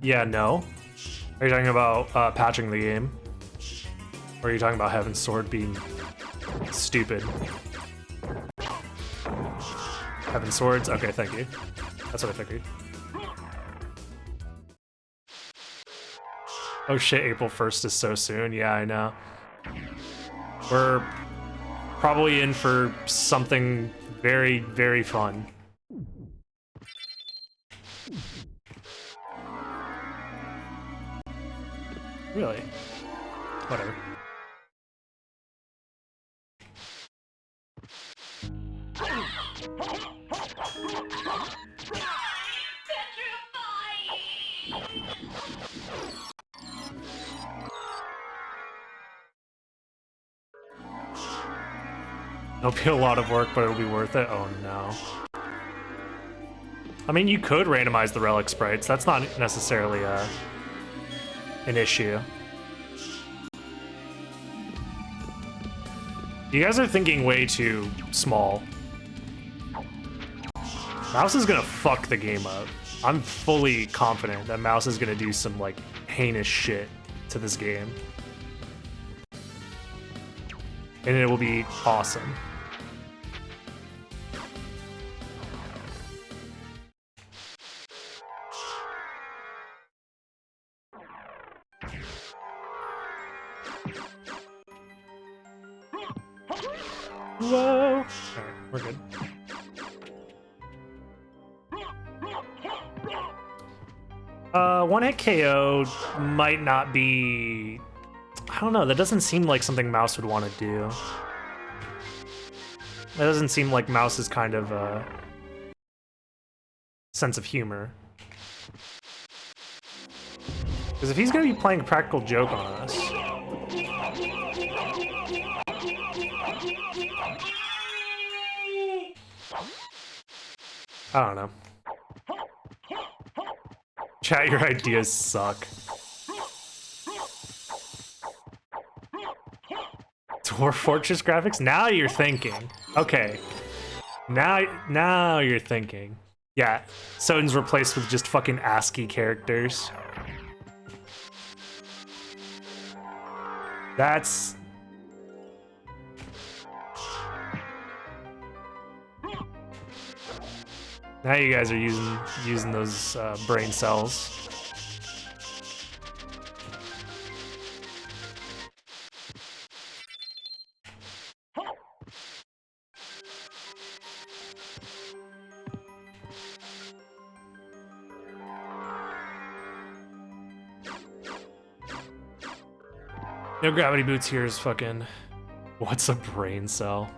Yeah, no. Are you talking about patching the game? Or are you talking about Heaven's Sword being stupid? Heaven's Swords? Okay, thank you. That's what I figured. Oh shit, April 1st is so soon. Yeah, I know. We're probably in for something very, very fun. Really? Whatever. It'll be a lot of work, but it'll be worth it. Oh no. I mean, you could randomize the relic sprites. That's not necessarily an issue. You guys are thinking way too small. Mouse is gonna fuck the game up. I'm fully confident that Mouse is gonna do some like heinous shit to this game. And it will be awesome. Whoa! Alright, we're good. One hit KO might not be... I don't know, that doesn't seem like something Mouse would want to do. That doesn't seem like Mouse's kind of sense of humor. Because if he's gonna be playing a practical joke on us... I don't know. Chat, your ideas suck. Dwarf Fortress graphics? Now you're thinking. Okay. Now you're thinking. Yeah, SotN's replaced with just fucking ASCII characters. That's... Now you guys are using those brain cells. No gravity boots here is fucking... What's a brain cell?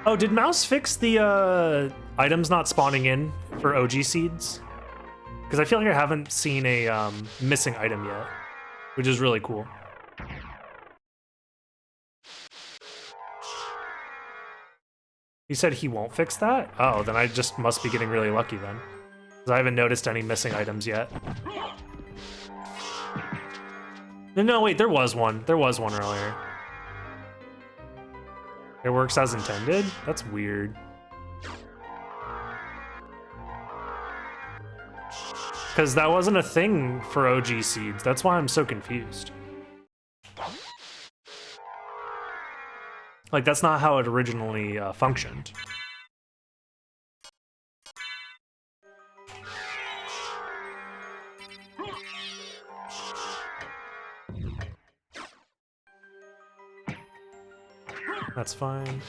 Oh, did Mouse fix the items not spawning in for OG seeds? Because I feel like I haven't seen a missing item yet, which is really cool. He said he won't fix that? Oh, then I just must be getting really lucky then. Because I haven't noticed any missing items yet. No, wait, there was one. There was one earlier. It works as intended? That's weird. Because that wasn't a thing for OG seeds. That's why I'm so confused. Like, that's not how it originally functioned. That's fine.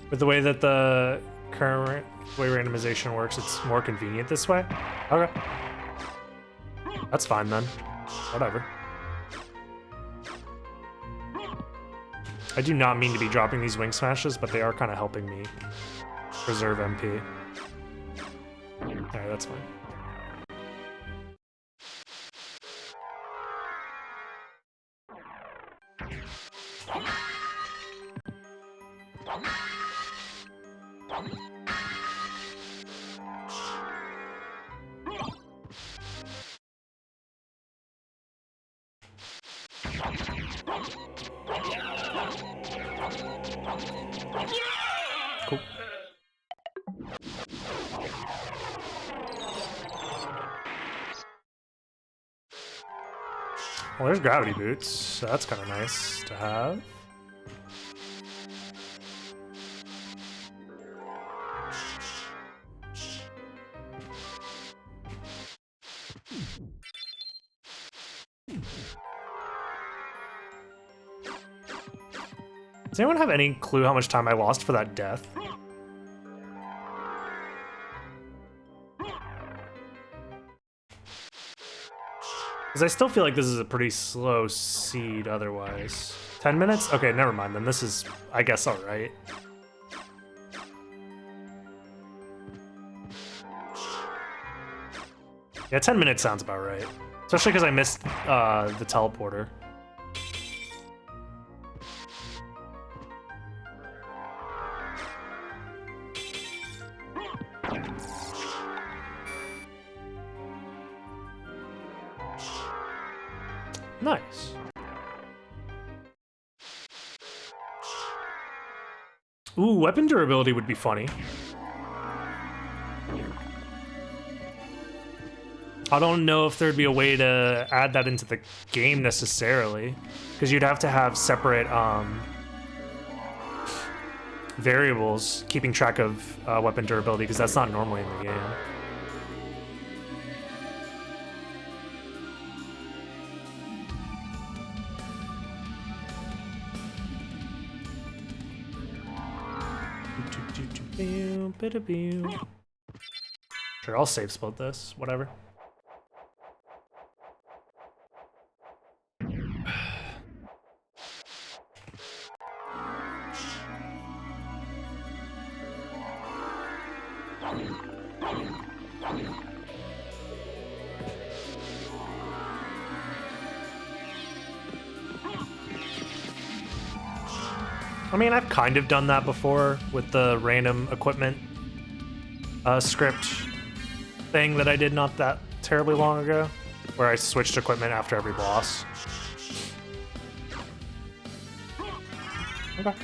With the way that the current way randomization works, it's more convenient this way? Okay. That's fine then. Whatever. I do not mean to be dropping these wing smashes, but they are kind of helping me preserve MP. Alright, that's fine. Cool. Well, there's gravity boots, so that's kind of nice to have. Does anyone have any clue how much time I lost for that death? Because I still feel like this is a pretty slow seed otherwise. 10 minutes? Okay, never mind then. This is, I guess, alright. Yeah, 10 minutes sounds about right. Especially because I missed the teleporter. Nice. Ooh, weapon durability would be funny. I don't know if there'd be a way to add that into the game necessarily, because you'd have to have separate variables keeping track of weapon durability, because that's not normally in the game. Sure, I'll save split this, whatever. I mean, I've kind of done that before with the random equipment script thing that I did not that terribly long ago, where I switched equipment after every boss. Okay.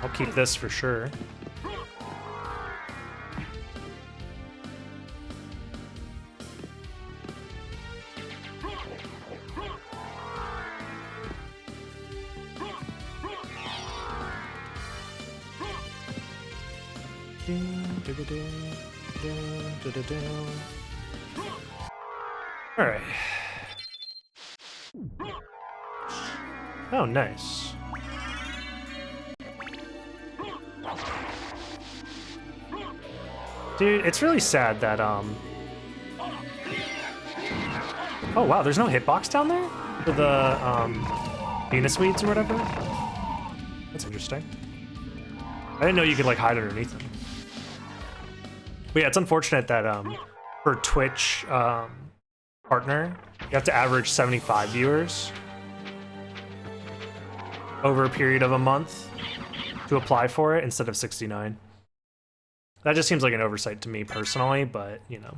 I'll keep this for sure. All right. Oh, nice. Dude, it's really sad that oh wow, there's no hitbox down there for the Venus weeds or whatever. That's interesting. I didn't know you could like hide underneath them. But yeah, it's unfortunate that for Twitch partner, you have to average 75 viewers over a period of a month to apply for it instead of 69. That just seems like an oversight to me personally, but you know.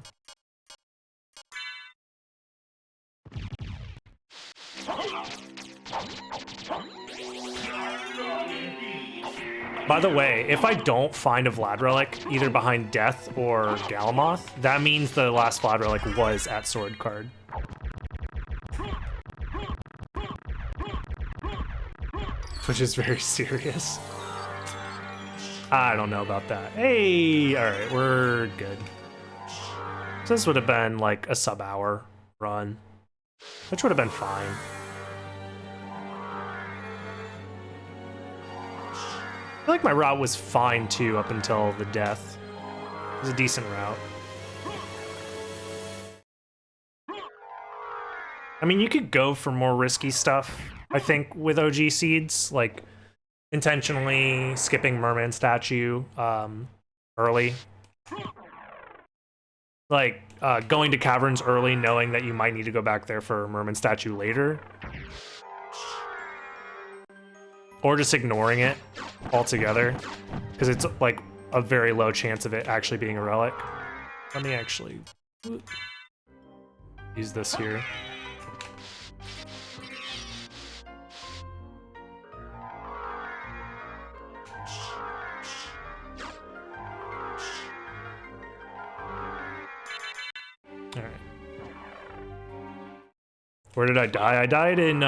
By the way, if I don't find a Vlad relic either behind Death or Galamoth, that means the last Vlad relic was at Sword Card. Which is very serious. I don't know about that. Hey, all right, we're good. So this would have been like a sub-hour run, which would have been fine. I feel like my route was fine too up until the death. It was a decent route. I mean, you could go for more risky stuff, I think, with OG seeds, like intentionally skipping Merman statue early. Like going to caverns early knowing that you might need to go back there for Merman statue later. Or just ignoring it altogether, because it's like a very low chance of it actually being a relic. Let me actually use this here. All right. Where did I die? I died in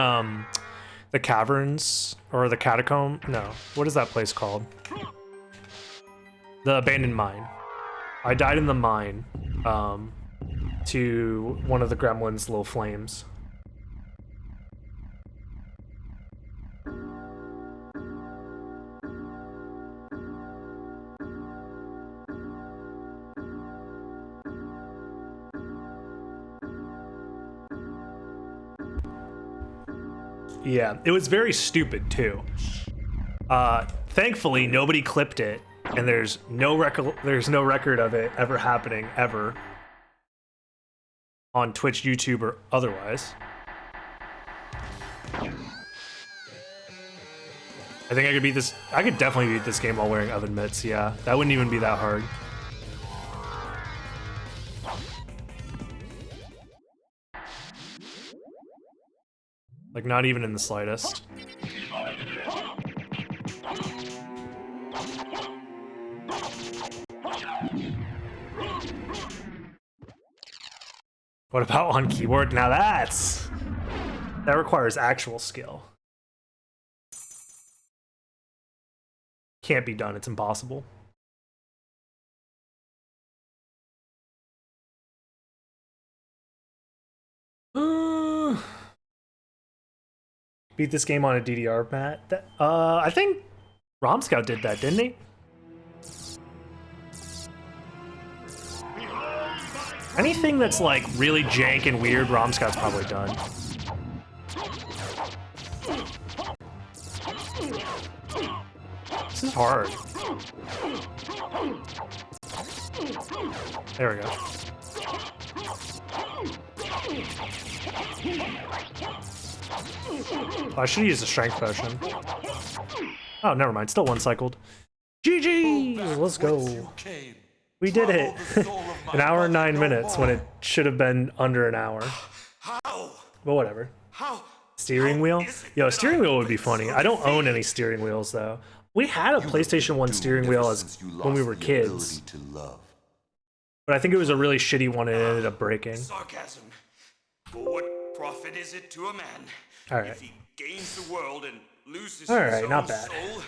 the caverns or the catacomb. No, what is that place called? The abandoned mine. I died in the mine to one of the gremlins' little flames. Yeah, it was very stupid too. Thankfully, nobody clipped it, and there's no record of it ever happening ever on Twitch, YouTube, or otherwise. I think I could beat this. I could definitely beat this game while wearing oven mitts. Yeah, that wouldn't even be that hard. Like, not even in the slightest. What about on keyboard? Now that requires actual skill. Can't be done, it's impossible. Beat this game on a DDR, Matt. I think Romscout did that, didn't he? Anything that's like really jank and weird, Romscout's probably done. This is hard. There we go. Oh, I should use the strength potion. Oh, never mind. Still one cycled. GG! Let's go. We did it. An hour and 9 minutes when it should have been under an hour. But whatever. Steering wheel? Yo, steering wheel would be funny. I don't own any steering wheels though. We had a PlayStation 1 steering wheel when we were kids. But I think it was a really shitty one and it ended up breaking. Sarcasm. For what profit is it to a man All right. if he gains the world and loses All his right, own not bad. soul?